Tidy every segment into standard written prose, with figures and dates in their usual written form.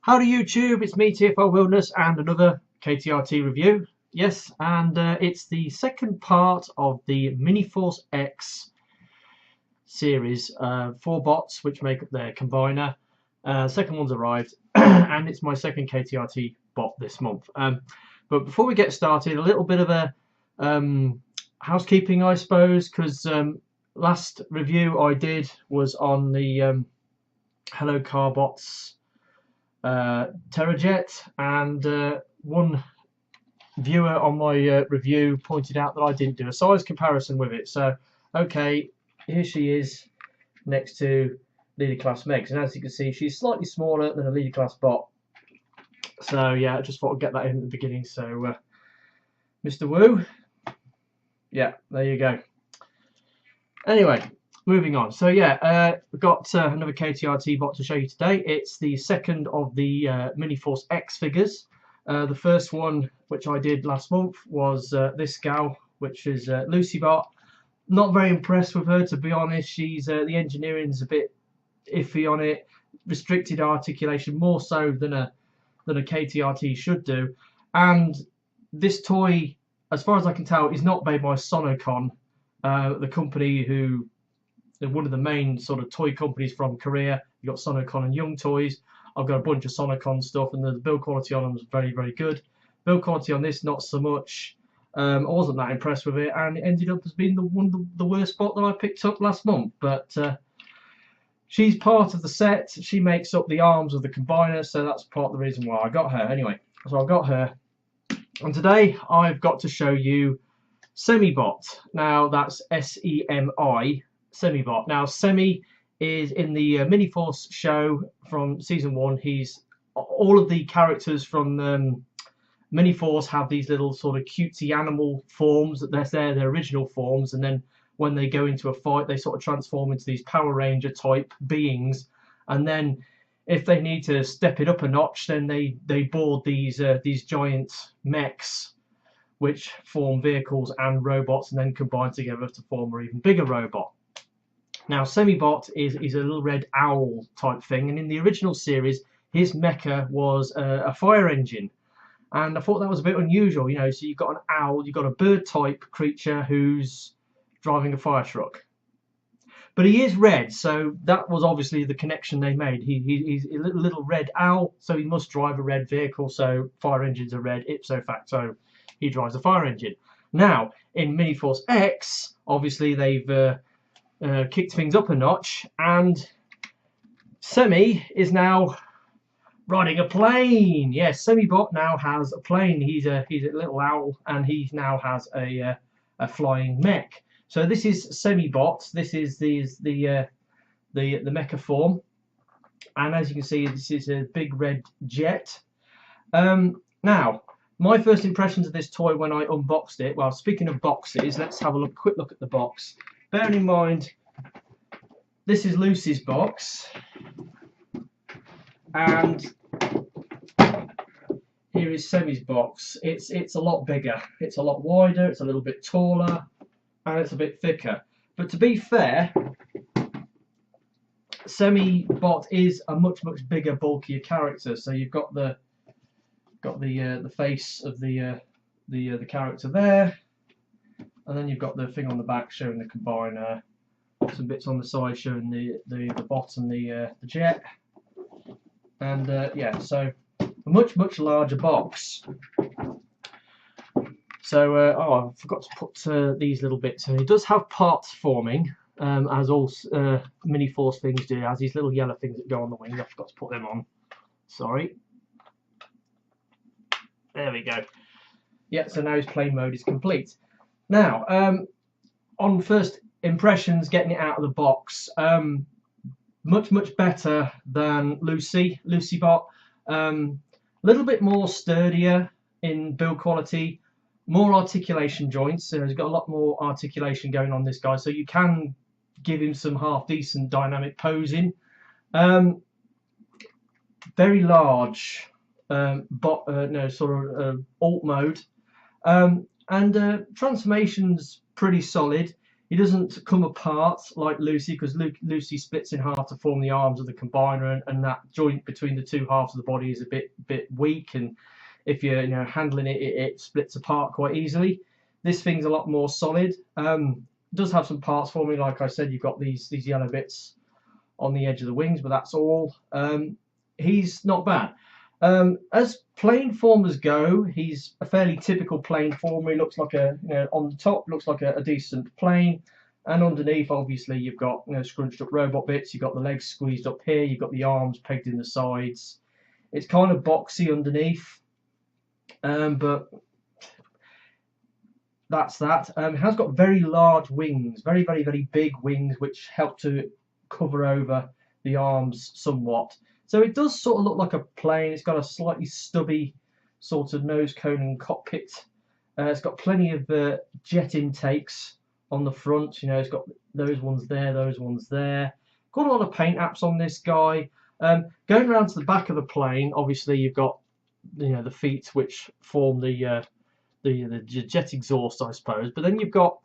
Howdy YouTube, it's me TFL Wilderness and another KTRT review. Yes, and it's the second part of the Miniforce X series, 4 bots which make up their combiner. Second one's arrived and it's my second KTRT bot this month. But before we get started, a little bit of a housekeeping I suppose, because last review I did was on the Hello Carbots Terrajet, and one viewer on my review pointed out that I didn't do a size comparison with it. So okay, here she is next to Leader Class Megs, and as you can see she's slightly smaller than a Leader Class bot. So yeah, I just thought I'd get that in at the beginning. So Mr. Wu, yeah, there you go. Anyway, moving on. So yeah, we've got another KTRT bot to show you today. It's the second of the Miniforce X figures. The first one, which I did last month, was this gal, which is Lucybot. Not very impressed with her, to be honest. She's the engineering's a bit iffy on it. Restricted articulation, more so than a KTRT should do. And this toy, as far as I can tell, is not made by Sonocon, the company who, one of the main sort of toy companies from Korea. You've got Sonocon and Young Toys. I've got a bunch of Sonocon stuff, and the build quality on them is very, very good. Build quality on this, not so much. I wasn't that impressed with it, and it ended up as being one of the worst bot that I picked up last month. But she's part of the set. She makes up the arms of the combiner, so that's part of the reason why I got her. Anyway, so I got her, and today I've got to show you Semibot. Now that's S-E-M-I, Semibot. Now Semi is in the Miniforce show from season 1. He's all of the characters from Miniforce have these little sort of cutesy animal forms that they're their original forms, and then when they go into a fight they sort of transform into these Power Ranger type beings, and then if they need to step it up a notch, then they board these giant mechs which form vehicles and robots and then combine together to form an even bigger robot. Now Semibot is a little red owl type thing, and in the original series his mecha was a fire engine, and I thought that was a bit unusual, you know. So you've got an owl, you've got a bird type creature who's driving a fire truck, but he is red, so that was obviously the connection they made. He's a little red owl, so he must drive a red vehicle, so fire engines are red, ipso facto he drives a fire engine. Now in Miniforce X, obviously they've kicked things up a notch, and Semi is now riding a plane. Yes, Semibot now has a plane. He's a little owl, and he now has a flying mech. So this is Semibot. This is the mecha form, and as you can see, this is a big red jet. Now, my first impressions of this toy when I unboxed it. Well, speaking of boxes, let's have a quick look at the box. Bearing in mind, this is Lucy's box, and here is Semi's box. It's a lot bigger, it's a lot wider, it's a little bit taller, and it's a bit thicker. But to be fair, Semibot is a much bigger, bulkier character. So you've got the face of the character there. And then you've got the thing on the back showing the combiner, some bits on the side showing the bot and the jet, and yeah, so a much larger box. So oh, I forgot to put these little bits in. It does have parts forming, as all Miniforce things do. It has these little yellow things that go on the wings. I forgot to put them on. Sorry. There we go. Yeah, so now his plane mode is complete. Now, on first impressions, getting it out of the box, much better than Lucybot. A little bit more sturdier in build quality, more articulation joints. So he's got a lot more articulation going on, this guy, so you can give him some half decent dynamic posing. Very large sort of alt mode. And transformation's pretty solid. He doesn't come apart like Lucy, because Lucy splits in half to form the arms of the combiner, and that joint between the two halves of the body is a bit weak, and if you're handling it, it splits apart quite easily. This thing's a lot more solid. Does have some parts forming, like I said. You've got these yellow bits on the edge of the wings, but that's all. He's not bad. As plane formers go, he's a fairly typical plane former. He looks like on the top looks like a decent plane, and underneath obviously you've got scrunched up robot bits. You've got the legs squeezed up here. You've got the arms pegged in the sides. It's kind of boxy underneath, but that's that. It has got very large wings, very big wings, which help to cover over the arms somewhat. So it does sort of look like a plane. It's got a slightly stubby sort of nose cone and cockpit. It's got plenty of jet intakes on the front. It's got those ones there, those ones there. Got a lot of paint apps on this guy. Going around to the back of the plane, obviously you've got the feet which form the jet exhaust, I suppose. But then you've got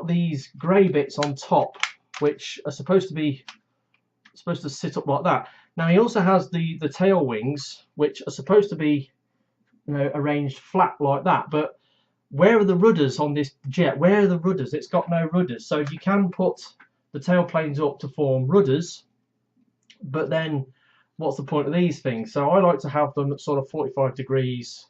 these grey bits on top, which are supposed to sit up like that. Now he also has the tail wings, which are supposed to be arranged flat like that. But where are the rudders on this jet? Where are the rudders? It's got no rudders. So you can put the tail planes up to form rudders, but then what's the point of these things? So I like to have them at sort of 45 degrees.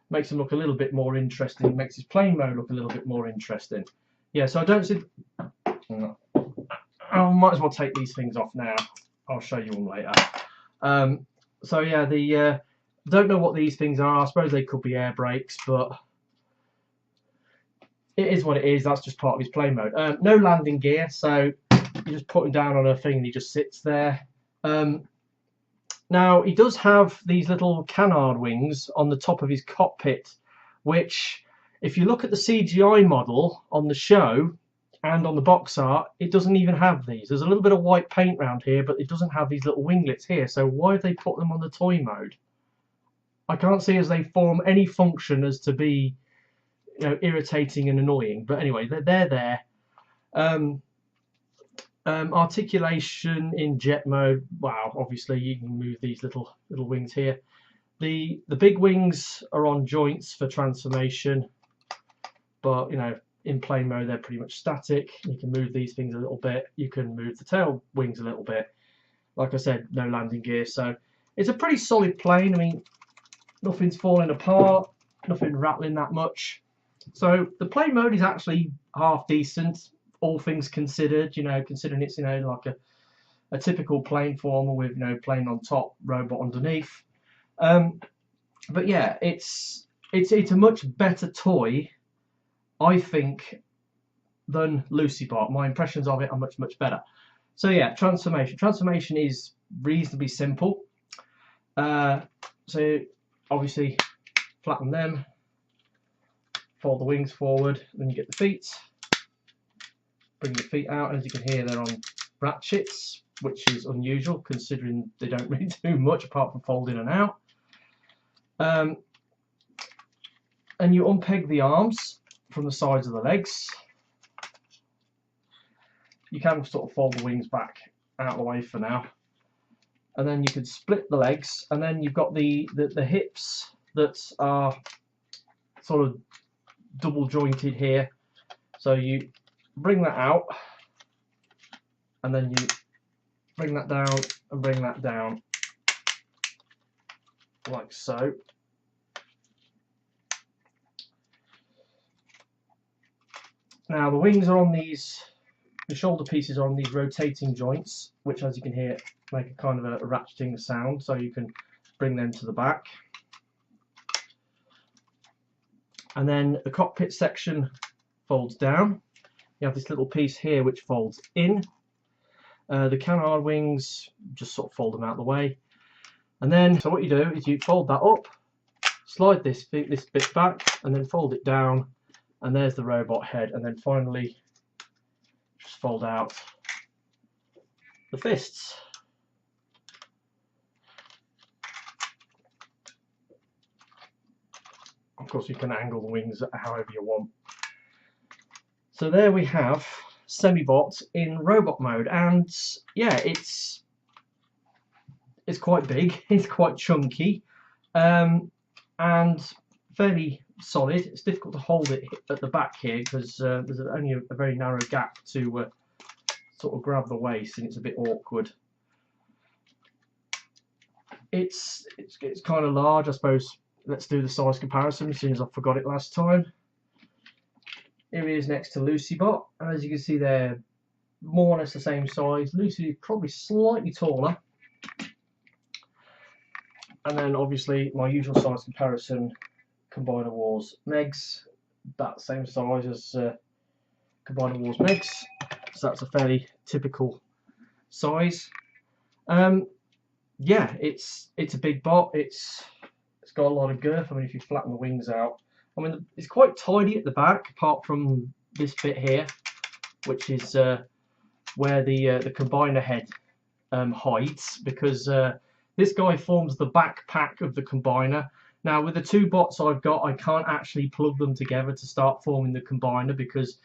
Makes them look a little bit more interesting. Makes his plane mode look a little bit more interesting. Yeah, so I don't see. I might as well take these things off now. I'll show you them later. So yeah, don't know what these things are. I suppose they could be air brakes, but it is what it is. That's just part of his plane mode. No landing gear, so you just put him down on a thing and he just sits there. Now he does have these little canard wings on the top of his cockpit, which, if you look at the CGI model on the show and on the box art, it doesn't even have these. There's a little bit of white paint around here, but it doesn't have these little winglets here. So why have they put them on the toy mode? I can't see as they form any function as to be irritating and annoying. But anyway, they're there. Articulation in jet mode. Wow, obviously you can move these little wings here. The big wings are on joints for transformation, but in plane mode they're pretty much static. You can move these things a little bit. You can move the tail wings a little bit. Like I said, no landing gear, so it's a pretty solid plane. I mean, nothing's falling apart, nothing rattling that much. So the plane mode is actually half decent, all things considered. Considering it's like a typical plane former with plane on top, robot underneath. But yeah, it's a much better toy, I think, than Lucybot. My impressions of it are much better. So yeah, transformation is reasonably simple. So obviously flatten them, fold the wings forward, then you get the feet. Bring the feet out. As you can hear, they're on ratchets, which is unusual considering they don't really do much apart from fold in and out. And you unpeg the arms from the sides of the legs. You can sort of fold the wings back out of the way for now, and then you can split the legs, and then you've got the hips that are sort of double jointed here. So you bring that out, and then you bring that down and bring that down like so. Now the wings are on these, the shoulder pieces are on these rotating joints, which, as you can hear, make a kind of a ratcheting sound, so you can bring them to the back. And then the cockpit section folds down. You have this little piece here which folds in. The canard wings, just sort of fold them out of the way. And then, so what you do is you fold that up, slide this bit back, and then fold it down. And there's the robot head, and then finally just fold out the fists. Of course, you can angle the wings however you want. So there we have Semibot in robot mode, and yeah, it's quite big, it's quite chunky, and fairly solid. It's difficult to hold it at the back here because there's only a very narrow gap to sort of grab the waist, and it's a bit awkward. It's kind of large, I suppose. Let's do the size comparison as soon as I forgot it last time. Here he is next to Lucybot, and as you can see they're more or less the same size. Lucy is probably slightly taller, and then obviously my usual size comparison, Combiner Wars Megs, that same size as Combiner Wars Megs, so that's a fairly typical size. Yeah, it's a big bot. It's got a lot of girth. I mean, if you flatten the wings out, I mean, it's quite tidy at the back, apart from this bit here, which is where the combiner head hides, because this guy forms the backpack of the combiner. Now, with the two bots I've got, I can't actually plug them together to start forming the combiner, because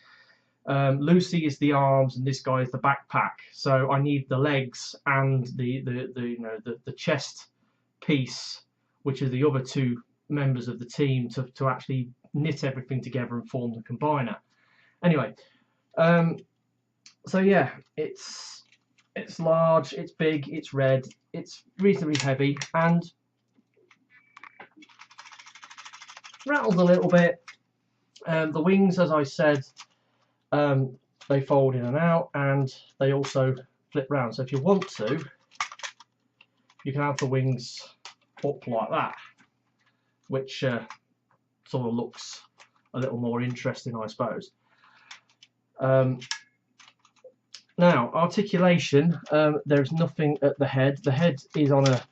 Lucy is the arms and this guy is the backpack. So I need the legs and the chest piece, which are the other two members of the team, to actually knit everything together and form the combiner. Anyway, so yeah, it's large, it's big, it's red, it's reasonably heavy, and rattles a little bit. The wings, as I said, they fold in and out, and they also flip round. So if you want to, you can have the wings up like that, which sort of looks a little more interesting, I suppose. Now, articulation, there's nothing at the head. The head is on a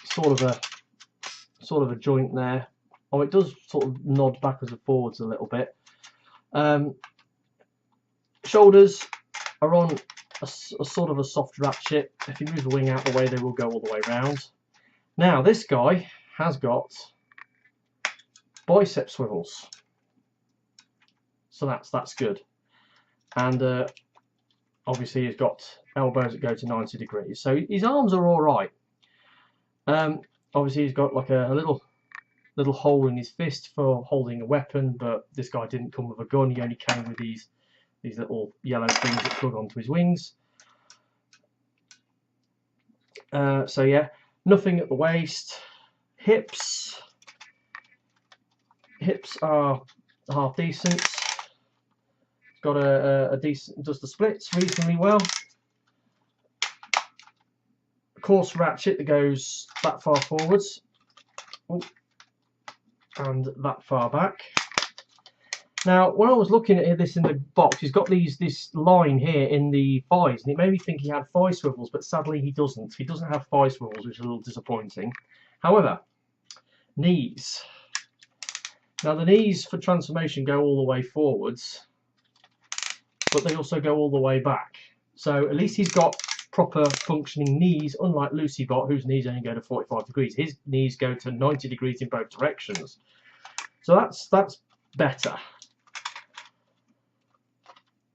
sort of a joint there. Oh, it does sort of nod backwards and forwards a little bit. Shoulders are on a sort of a soft ratchet. If you move the wing out the way, they will go all the way round. Now, this guy has got bicep swivels, so that's good. And obviously he's got elbows that go to 90 degrees, so his arms are all right. Obviously he's got like a little hole in his fist for holding a weapon, but this guy didn't come with a gun. He only came with these little yellow things that plug onto his wings. So yeah, nothing at the waist. Hips are half decent. Got a decent, does the splits reasonably well. Coarse ratchet that goes that far forwards. Oh, and that far back. Now, when I was looking at this in the box, he's got this line here in the thighs, and it made me think he had thigh swivels, but sadly he doesn't. He doesn't have thigh swivels, which is a little disappointing. However, knees. Now, the knees for transformation go all the way forwards, but they also go all the way back. So at least he's got proper functioning knees, unlike Lucybot, whose knees only go to 45 degrees. His knees go to 90 degrees in both directions. So that's better.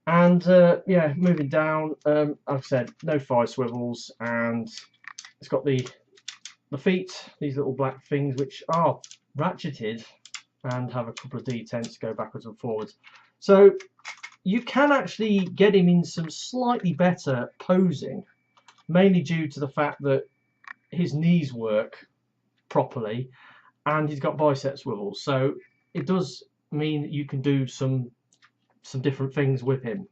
And yeah, moving down, like I said, no thigh swivels, and it's got the feet, these little black things, which are ratcheted and have a couple of detents to go backwards and forwards. So you can actually get him in some slightly better posing, mainly due to the fact that his knees work properly and he's got bicep swivels. So it does mean that you can do some different things with him.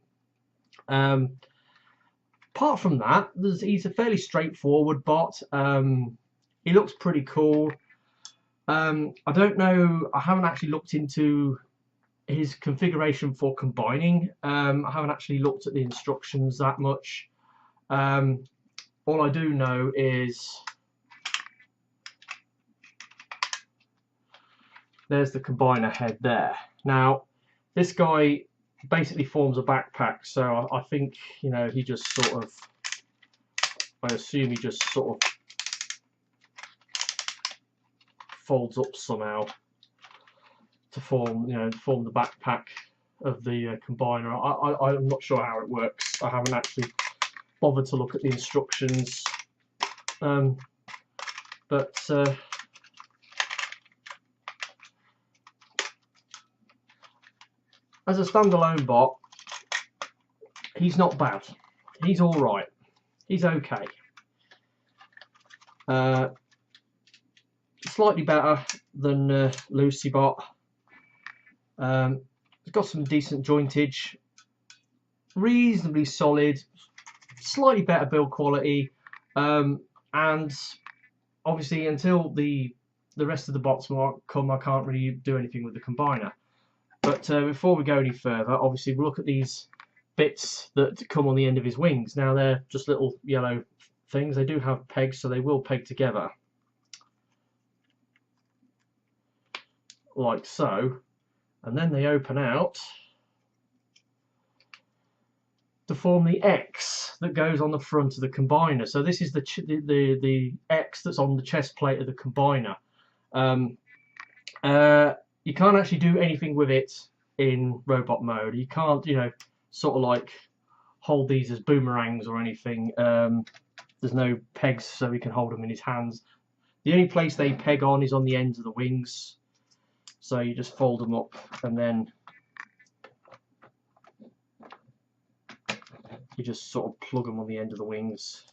Apart from that, he's a fairly straightforward bot. He looks pretty cool. I don't know, I haven't actually looked into his configuration for combining. I haven't actually looked at the instructions that much. All I do know is there's the combiner head there. Now, this guy basically forms a backpack, so I think, you know, he just sort of, I assume he just sort of folds up somehow. to form the backpack of the combiner. I'm not sure how it works. I haven't actually bothered to look at the instructions, but as a standalone bot, he's not bad. He's all right. He's okay. Slightly better than Lucybot. It's got some decent jointage, reasonably solid, slightly better build quality, and obviously until the rest of the bots come, I can't really do anything with the combiner. But before we go any further, obviously we'll look at these bits that come on the end of his wings. Now they're just little yellow things. They do have pegs, so they will peg together like so, and then they open out to form the X that goes on the front of the combiner. So this is the X that's on the chest plate of the combiner. You can't actually do anything with it in robot mode. You can't, sort of like hold these as boomerangs or anything. There's no pegs so he can hold them in his hands. The only place they peg on is on the ends of the wings. So you just fold them up and then you just sort of plug them on the end of the wings.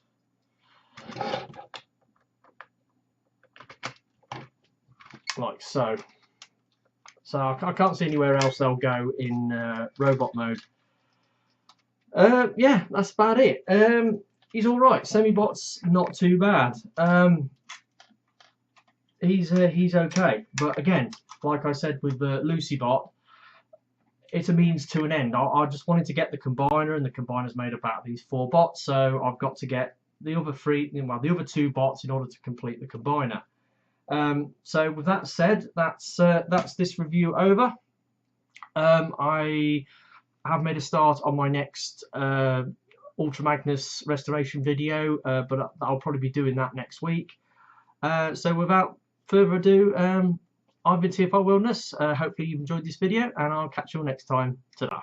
Like so. So I can't see anywhere else they'll go in robot mode. Yeah, that's about it. He's all right. Semibot's not too bad. He's okay. But again, like I said with the Lucybot, it's a means to an end. I just wanted to get the combiner, and the combiner's made up out of these 4 bots, so I've got to get the other 2 bots in order to complete the combiner. So with that said, that's this review over. I have made a start on my next Ultra Magnus restoration video, but I'll probably be doing that next week. So without further ado, I've been TFR Wilderness. Hopefully you've enjoyed this video, and I'll catch you all next time. Ta-da.